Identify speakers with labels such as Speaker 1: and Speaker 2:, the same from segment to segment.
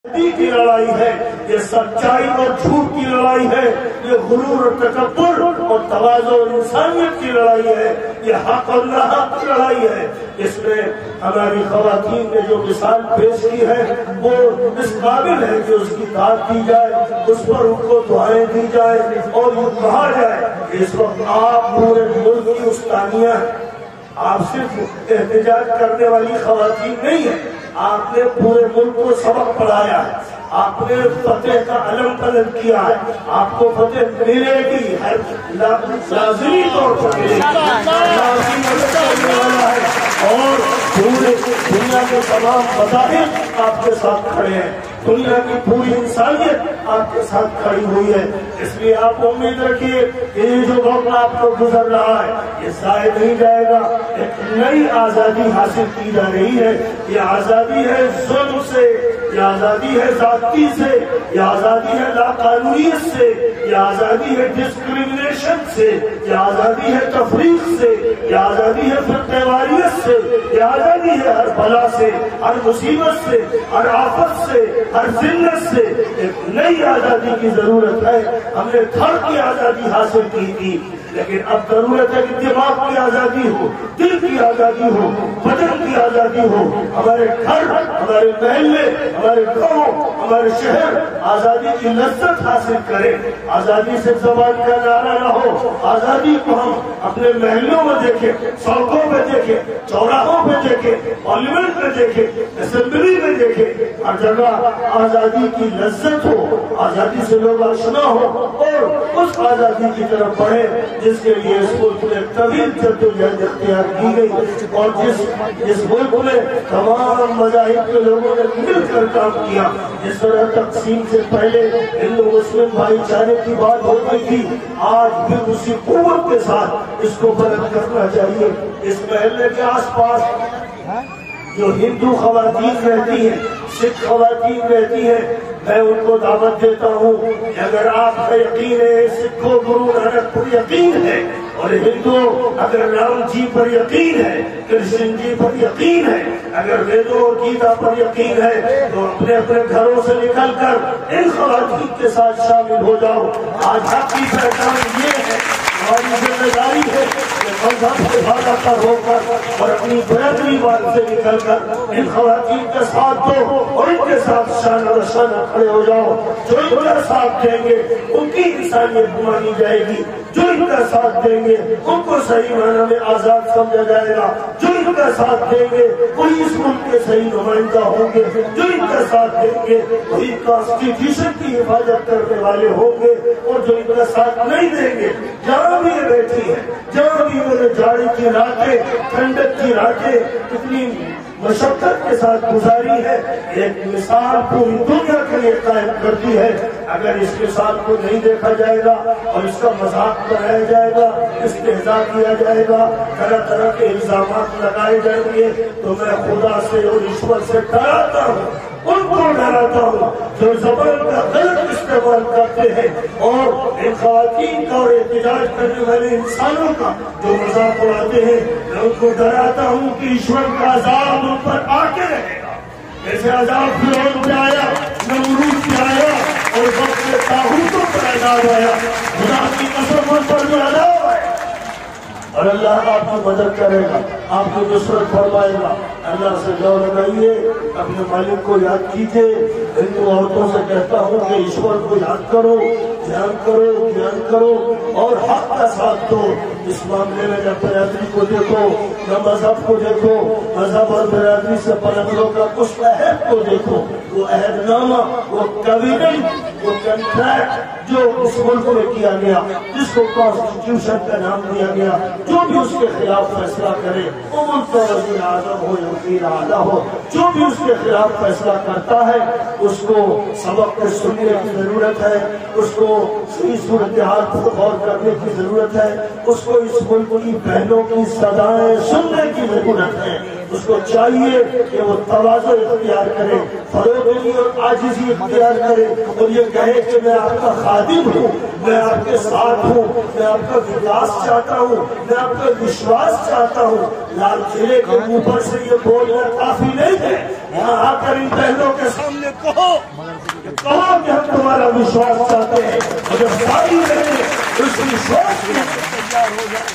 Speaker 1: کی لڑائی ہے، یہ سچائی اور جھوٹ کی لڑائی ہے، یہ غرور اور تکبر اور تواضع اور انسانیت کی لڑائی ہے، یہ حق اور ناحق کی لڑائی ہے۔ اس میں ہماری خواتین نے جو مثال پیش کی ہے وہ اس قابل ہے کہ اس کی داد دی جائے، اس پر ان کو دعائیں دی جائے اور یہ کہا جائے کہ اس وقت آپ پورے ملک کی استانیہ ہیں۔ آپ صرف احتجاج کرنے والی خواتین نہیں ہیں، آپ نے پورے ملک کو سبق پڑھایا ہے، آپ نے فتح کا علم بلند کیا ہے، آپ کو فتح ملے گی، لازمی طور پر ملے گی اور پورے دنیا کے تمام مذاہب آپ کے ساتھ کھڑے ہیں، دنیا کی پوری انسانیت آپ کے ساتھ کھڑی ہوئی ہے۔ اس لیے آپ امید رکھیے کہ یہ جو وقت آپ کو گزر رہا ہے یہ ضائع نہیں جائے گا، ایک نئی آزادی حاصل کی جا رہی ہے۔ یہ آزادی ہے ظلم سے، یہ آزادی ہے ذاتی سے، یہ آزادی ہے لاقانونیت سے، یہ آزادی ہے ڈسکریمنیشن سے، یہ آزادی ہے تفریق سے، یہ آزادی ہے فرقہ واریت سے، یہ آزادی ہے ہر بلا سے، ہر مصیبت سے، ہر آفت سے، ہر ذلت سے۔ ایک نئی آزادی کی ضرورت ہے۔ ہم نے گھر کی آزادی حاصل کی تھی، لیکن اب ضرورت ہے کہ دماغ کی آزادی ہو، دل کی آزادی ہو، بدن کی آزادی ہو۔ ہمارے گھر، ہمارے محلے، ہمارے گاؤں، ہمارے شہر آزادی کی لذت حاصل کریں۔ آزادی سے زبان کا نعرہ نہ ہو، آزادی کو ہم اپنے محلوں میں دیکھیں، سڑکوں پہ دیکھیں، چوراہوں پہ دیکھیں، پارلیمنٹ میں دیکھیں، اسمبلی میں دیکھیں، ہر جگہ آزادی کی لذت ہو، آزادی سے لوگ آشنا ہو اور اس آزادی کی طرف بڑھیں جس کے لیے اس ملک میں طویل جدوجہد اختیار کی گئی اور جس ملک میں تمام مذاہب کے لوگوں نے مل کر کام کیا۔ جس طرح تقسیم سے پہلے ہندو مسلم بھائی چارے کی بات ہوتی تھی، آج بھی اسی قوت کے ساتھ اس کو بلند کرنا چاہیے۔ اس محلے کے آس پاس جو ہندو خواتین رہتی ہیں، سکھ خواتین رہتی ہیں، میں ان کو دعوت دیتا ہوں کہ اگر آپ کا یقین ہے، سکھوں گرو نانک پر یقین ہے اور ہندو اگر رام جی پر یقین ہے، کرشن جی پر یقین ہے، اگر ویدوں اور گیتا پر یقین ہے تو اپنے اپنے گھروں سے نکل کر ان خواتین کے ساتھ شامل ہو جاؤ۔ آج حق کی پہچان یہ ہے، ہماری ذمہ داری ہے کہ مذہب سے بھاگا کر ہو کر اور اپنی برادری بات سے نکل کر ان خواتین کے ساتھ دو اور ان کے ساتھ شانہ شانہ کھڑے ہو جاؤ۔ جو ان کا ساتھ دیں گے ان کی انسانیت مانی جائے گی، جو ان کا ساتھ دیں گے ان کو صحیح معنی میں آزاد سمجھا جائے گا، جو ان کا ساتھ دیں گے وہی اس ملک کے صحیح نمائندہ ہوں گے، جو ان کا ساتھ دیں گے وہی کانسٹیٹیوشن کی حفاظت کرنے والے ہوں گے، اور جو ان کا ساتھ نہیں دیں گے جہاں بھی یہ بیٹھی ہے، جہاں بھی انہوں نے جاڑی کی راتیں، ٹھنڈک کی راتیں کتنی مشقت کے ساتھ گزاری ہے، ایک مثال پوری دنیا کے لیے قائم کرتی ہے۔ اگر اس مثال کو نہیں دیکھا جائے گا اور اس کا مذاق بنایا جائے گا، استہزاء کیا جائے گا، طرح طرح کے الزامات لگائے جائیں گے، تو میں خدا سے اور ایشور سے ڈراتا ہوں، ان کو ڈراتا ہوں جو زبان کا غلط استعمال کرتے ہیں اور ان خواتین کا اور احتجاج کرنے والے انسانوں کا جو مذاق اڑاتے ہیں۔ میں ان کو ڈراتا ہوں کہ ایشور کا عذاب ان پر آ کے رہے گا، جیسے عذاب فرعون پہ آیا، نمرود پہ آیا اور وقت کے طاغوتوں پر عذاب آیا۔ خدا کی قسم ان پر جو عذاب آیا اور اللہ آپ کی مدد کرے گا، آپ کی نصرت فرمائے گا۔ اللہ سے جو لگائیے، اپنے مالک کو یاد کیجیے۔ ہندو عورتوں سے کہتا ہوں کہ ایشور کو یاد کرو، دھیان کرو، دھیان کرو اور حق کا ساتھ دو۔ اس معاملے میں نہ برادری کو دیکھو، نہ مذہب کو دیکھو، مذہب اور برادری سے پلندوں کا اس عہد کو دیکھو، وہ عہد نامہ، وہ کویننٹ، وہ کنٹریکٹ جو اس ملک میں کیا گیا، جس کو کانسٹیٹیوشن کا نام دیا گیا، جو بھی اس کے خلاف فیصلہ کرے، وہ ملک کا وزیر اعظم ہو یا وزیر اعلیٰ ہو، جو بھی اس کے خلاف فیصلہ کرتا ہے اس کو سبق کو سننے کی ضرورت ہے، اس کو صحیح صورتحال پر غور کرنے کی ضرورت ہے، اس کو اس ملک کی بہنوں کی صدائیں سننے کی ضرورت ہے۔ اس کو چاہیے کہ وہ تواضع اختیار کرے، فروغی اور عاجزی اختیار کرے، اور یہ کہے کہ میں آپ کا خادم ہوں، میں آپ کے ساتھ ہوں، میں آپ کا وکاس چاہتا ہوں، میں آپ کا وشواس چاہتا ہوں۔ لال قلعے کے اوپر سے یہ بولنا کافی نہیں ہے، یہاں آ کر ان پہلوں کے سامنے کہو کہ ہم تمہارا وشواس چاہتے ہیں، اگر ساری رہے اس وشواس میں تیار ہو جائے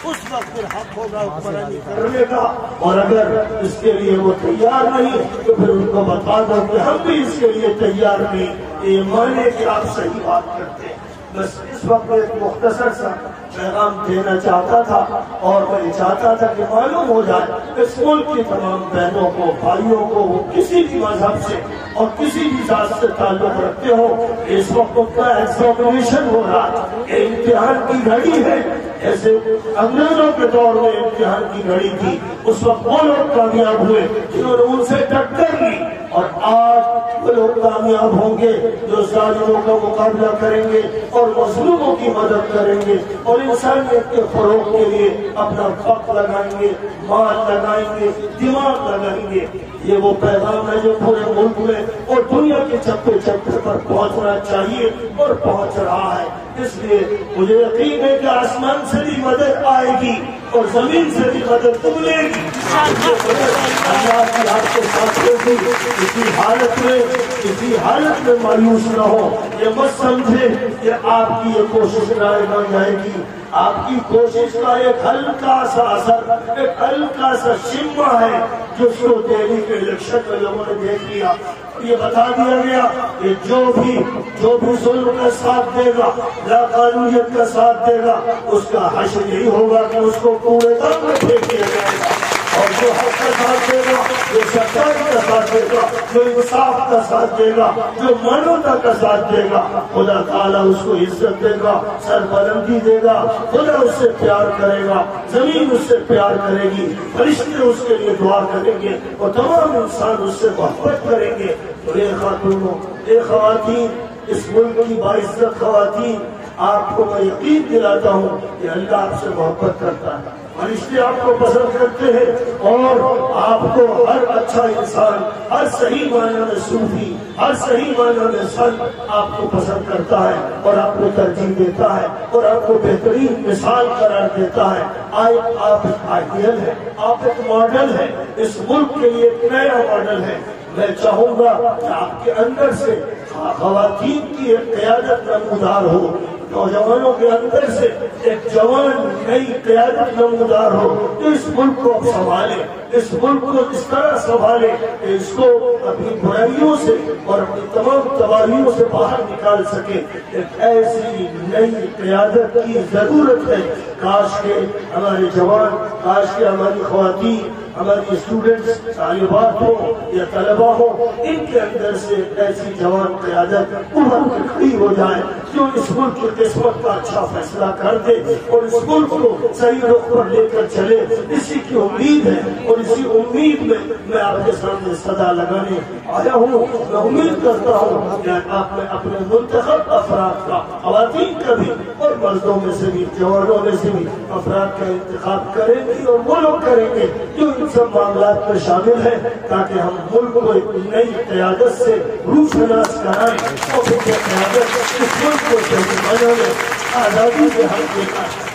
Speaker 1: اس وقت پھر حق ہوگا حکمرانی کرنے کا، اور اگر اس کے لیے وہ تیار نہیں تو پھر ان کو بتا دو کہ ہم بھی اس کے لیے تیار نہیں، یہ مانے کہ آپ صحیح بات کرتے ہیں۔ بس اس وقت ایک مختصر سا پیغام دینا چاہتا تھا، اور میں چاہتا تھا کہ معلوم ہو جائے اس ملک کی تمام بہنوں کو، بھائیوں کو، وہ کسی بھی مذہب سے اور کسی بھی ذات سے تعلق رکھتے ہو، اس وقت کا ایگزامینیشن ہو رہا ہے، امتحان کی گھڑی ہے، جیسے انگریزوں کے دور میں امتحان کی گھڑی تھی، اس وقت وہ لوگ کامیاب ہوئے جنہوں نے ان سے ٹکر لی، اور آج وہ لوگ کامیاب ہوں گے جو ظالموں کا مقابلہ کریں گے اور مظلوموں کی مدد کریں گے اور انسانیت کے فروغ کے لیے اپنا وقت لگائیں گے، مال لگائیں گے، دماغ لگائیں گے۔ یہ وہ پیغام ہے جو پورے ملک میں اور دنیا کے چپے چپے پر پہنچنا چاہیے اور پہنچ رہا ہے۔ اس لیے مجھے یقین ہے کہ آسمان سے بھی مدد آئے گی اور زمین سے بھی مدد ملے گی، اللہ کی آپ کے ساتھ ہوگی۔ کسی حالت میں مایوس نہ ہو، یہ مت سمجھے کہ آپ کی یہ کوشش نہ جائے گی، آپ کی کوشش کا ایک ہلکا سا اثر، ایک ہلکا سا شمع ہے جس کو دہلی کے الیکشن میں لوگوں نے دیکھ لیا۔ یہ بتا دیا گیا کہ جو بھی ظلم کا ساتھ دے گا، لاقانونیت کا ساتھ دے گا، اس کا حشر یہی ہوگا کہ اس کو کوڑے دان میں پھینک دیا جائے گا، اور جو حق کا ساتھ دے گا، جو سچائی کا ساتھ دے گا، جو انصاف کا ساتھ دے گا، جو مانوتا کا ساتھ دے گا، خدا تعالیٰ اس کو عزت دے گا، سربلندی دے گا، خدا اس سے پیار کرے گا، زمین اس سے پیار کرے گی، فرشتے اس کے لیے دعا کریں گے، اور تمام انسان اس سے محبت کریں گے۔ تو اے خاتونوں، اے خواتین، اس ملک کی باعزت خواتین، آپ کو میں یقین دلاتا ہوں کہ اللہ آپ سے محبت کرتا ہے، فرشتے آپ کو پسند کرتے ہیں، اور آپ کو ہر اچھا انسان، ہر صحیح معنی میں صوفی، ہر صحیح معنی میں سن آپ کو پسند کرتا ہے اور آپ کو ترجیح دیتا ہے اور آپ کو بہترین مثال قرار دیتا ہے۔ آپ ایک آئیڈیل ہے، آپ ایک ماڈل ہے، اس ملک کے لیے ایک نیا ماڈل ہے۔ میں چاہوں گا کہ آپ کے اندر سے خواتین کی ایک قیادت نمودار ہو، نوجوانوں کے اندر سے ایک جوان نئی قیادت نمودار ہو جو اس ملک کو سنبھالے، اس ملک کو اس طرح سنبھالے کہ اس کو اپنی برائیوں سے اور اپنی تمام تباہیوں سے باہر نکال سکے۔ ایک ایسی نئی قیادت کی ضرورت ہے۔ کاش کہ ہمارے جوان، کاش کہ ہماری خواتین، ہماری اسٹوڈنٹس، طالبات ہوں یا طلبا ہوں، ان کے اندر سے ایسی جوان قیادت ابھر کے کھڑی ہو جائے جو اس ملک کی قسمت کا اچھا فیصلہ کر دے اور اس ملک کو صحیح رخ پر لے کر چلے۔ اسی کی امید ہے، اور اسی امید میں میں آپ کے سامنے صدا لگانے آیا ہوں۔ میں امید کرتا ہوں کہ آپ میں اپنے منتخب افراد کا، خواتین کا بھی اور مردوں میں سے بھی، جوانوں میں سے بھی افراد کا انتخاب کریں گے، اور وہ لوگ کریں گے جو ان سب معاملات میں شامل ہیں، تاکہ ہم ملک کو ایک نئی قیادت سے روشناس کرائیں اور یہ قیادت اس ملک کو صحیح معنوں میں آزادی کے حق دیتا ہے۔